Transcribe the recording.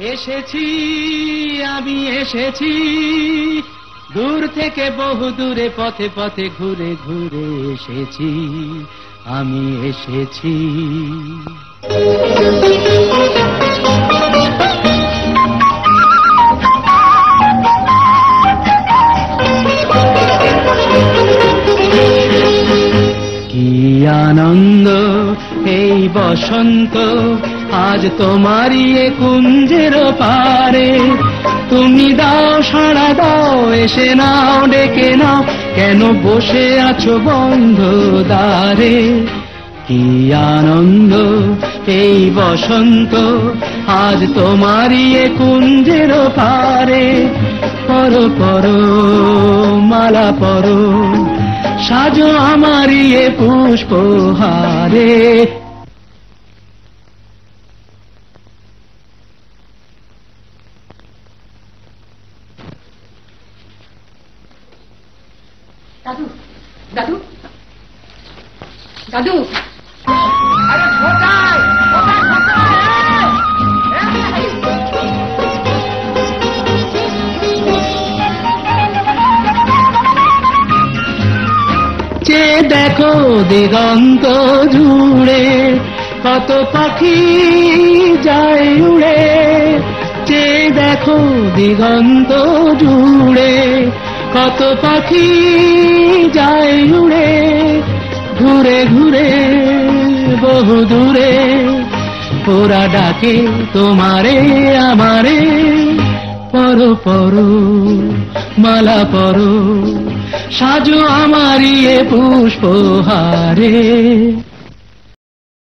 এসেছি আমি এসেছি দূর থেকে বহু দূরে পথে পথে ঘুরে ঘুরে এসেছি আমি এসেছি কি আনন্দ এই বসন্ত আজ তোমারই এ কুঞ্জের পারে তুমি দাও সাড়া দাও এসে নাও ডেকে নাও কেন বসে আছো বন্ধ দ্বারে কি আনন্দ এই বসন্ত আজ তোমারই এ কুঞ্জের পারে পরো পরো মালা পরো সাজো আমারই এ পুষ্পহারে দাদু দাদু দাদু চে দেখো দিগন্ত জুড়ে কত পাখি যায় উড়ে চে দেখো দিগন্ত জুড়ে কত পাখি যায় উড়ে ঘুরে ঘুরে বহু দূরে ওরা ডাকে তোমারে আমারে পরো পরো মালা পরো সাজো আমারই এ পুষ্পহারে